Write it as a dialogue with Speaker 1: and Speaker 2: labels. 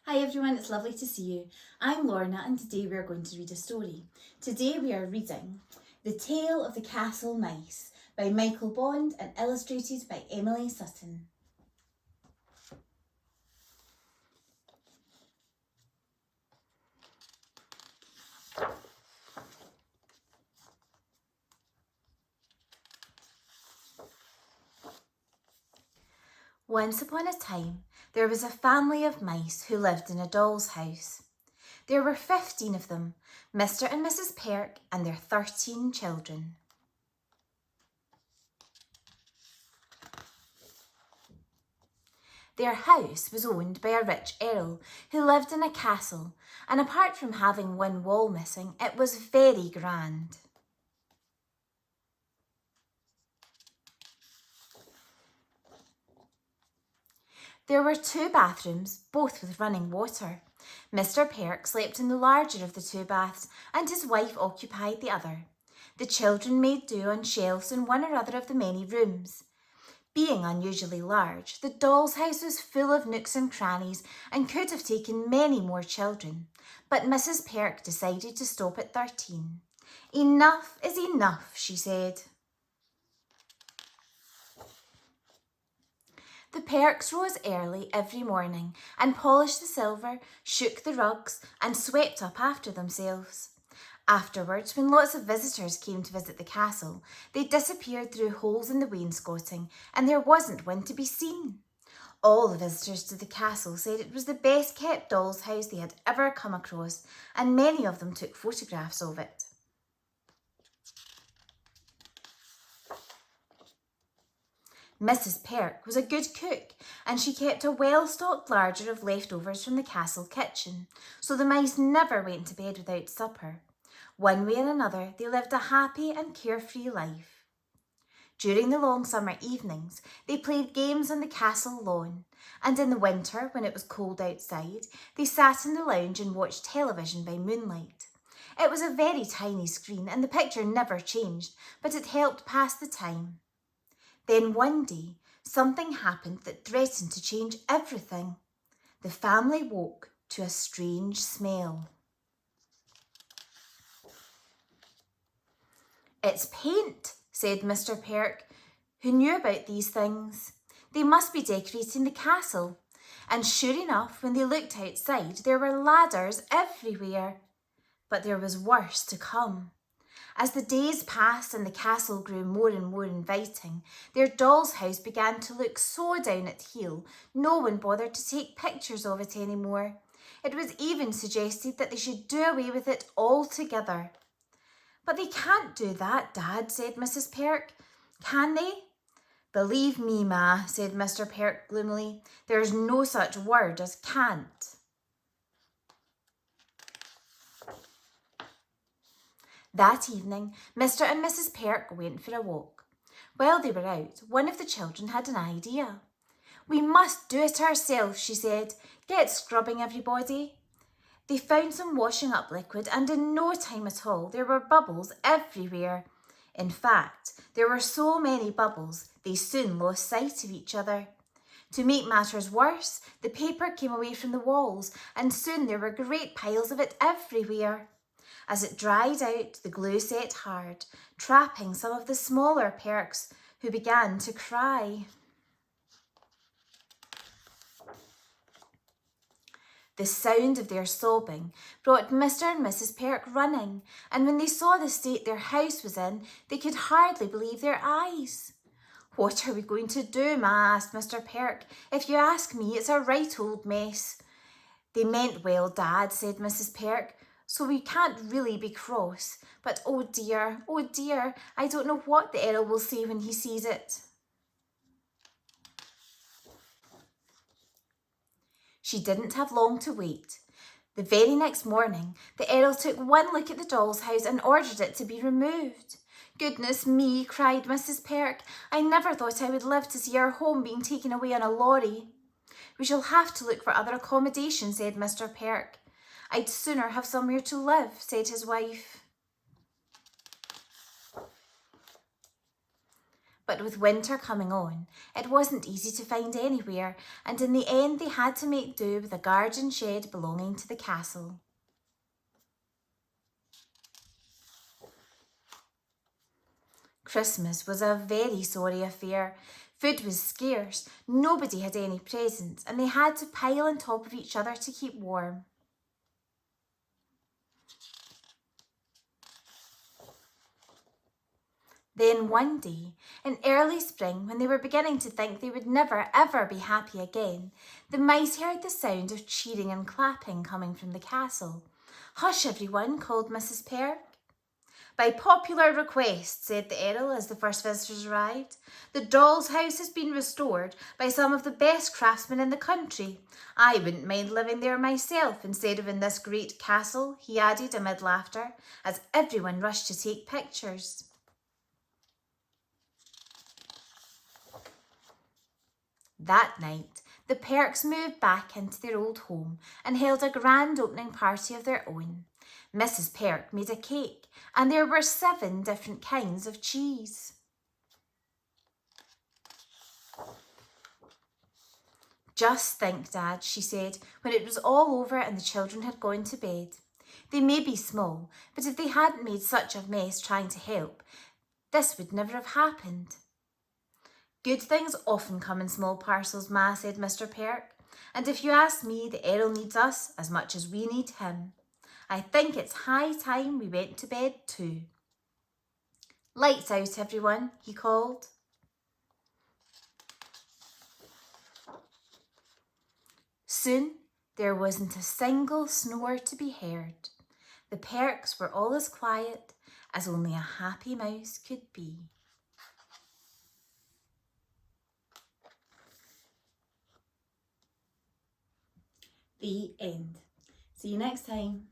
Speaker 1: Hi everyone, it's lovely to see you. I'm Lorna and today we are going to read a story. Today we are reading The Tale of the Castle Mice by Michael Bond and illustrated by Emily Sutton. Once upon a time, there was a family of mice who lived in a doll's house. There were 15 of them, Mr. and Mrs. Perk and their 13 children. Their house was owned by a rich earl who lived in a castle, and apart from having one wall missing, it was very grand. There were 2 bathrooms, both with running water. Mr. Perk slept in the larger of the 2 baths, and his wife occupied the other. The children made do on shelves in one or other of the many rooms. Being unusually large, the doll's house was full of nooks and crannies and could have taken many more children, but Mrs. Perk decided to stop at 13. Enough is enough, she said. The Perks rose early every morning and polished the silver, shook the rugs, and swept up after themselves. Afterwards, when lots of visitors came to visit the castle, they disappeared through holes in the wainscoting, and there wasn't one to be seen. All the visitors to the castle said it was the best kept doll's house they had ever come across, and many of them took photographs of it. Mrs. Perk was a good cook, and she kept a well-stocked larder of leftovers from the castle kitchen, so the mice never went to bed without supper. One way or another, they lived a happy and carefree life. During the long summer evenings, they played games on the castle lawn, and in the winter, when it was cold outside, they sat in the lounge and watched television by moonlight. It was a very tiny screen, and the picture never changed, but it helped pass the time. Then one day, something happened that threatened to change everything. The family woke to a strange smell. It's paint, said Mr. Perk, who knew about these things. They must be decorating the castle. And sure enough, when they looked outside, there were ladders everywhere. But there was worse to come. As the days passed and the castle grew more and more inviting, their doll's house began to look so down at heel, no one bothered to take pictures of it anymore. It was even suggested that they should do away with it altogether. But they can't do that, Dad, said Mrs. Perk. Can they? Believe me, Ma, said Mr. Perk gloomily, there's no such word as can't. That evening, Mr. and Mrs. Perk went for a walk. While they were out, one of the children had an idea. We must do it ourselves, she said. Get scrubbing, everybody. They found some washing up liquid, and in no time at all there were bubbles everywhere. In fact, there were so many bubbles they soon lost sight of each other. To make matters worse, the paper came away from the walls, and soon there were great piles of it everywhere. As it dried out, the glue set hard, trapping some of the smaller Perks, who began to cry. The sound of their sobbing brought Mr. and Mrs. Perk running, and when they saw the state their house was in, they could hardly believe their eyes. What are we going to do, Ma? Asked Mr. Perk. If you ask me, it's a right old mess. They meant well, Dad, said Mrs. Perk, so we can't really be cross. But oh dear, I don't know what the Earl will say when he sees it. She didn't have long to wait. The very next morning, the Earl took one look at the doll's house and ordered it to be removed. Goodness me, cried Mrs. Perk. I never thought I would live to see our home being taken away on a lorry. We shall have to look for other accommodation, said Mr. Perk. I'd sooner have somewhere to live, said his wife. But with winter coming on, it wasn't easy to find anywhere, and in the end they had to make do with a garden shed belonging to the castle. Christmas was a very sorry affair. Food was scarce, nobody had any presents, and they had to pile on top of each other to keep warm. Then one day, in early spring, when they were beginning to think they would never ever be happy again, the mice heard the sound of cheering and clapping coming from the castle. "Hush, everyone," called Mrs. Peark. "By popular request," said the Earl as the first visitors arrived, "the doll's house has been restored by some of the best craftsmen in the country. I wouldn't mind living there myself instead of in this great castle," he added amid laughter, as everyone rushed to take pictures. That night, the Perks moved back into their old home and held a grand opening party of their own. Mrs. Perk made a cake, and there were 7 different kinds of cheese. "Just think, Dad," she said, when it was all over and the children had gone to bed. "They may be small, but if they hadn't made such a mess trying to help, this would never have happened." "Good things often come in small parcels, Ma," said Mr. Perk. "And if you ask me, the Earl needs us as much as we need him. I think it's high time we went to bed too." "Lights out, everyone," he called. Soon there wasn't a single snore to be heard. The Perks were all as quiet as only a happy mouse could be. The end. See you next time.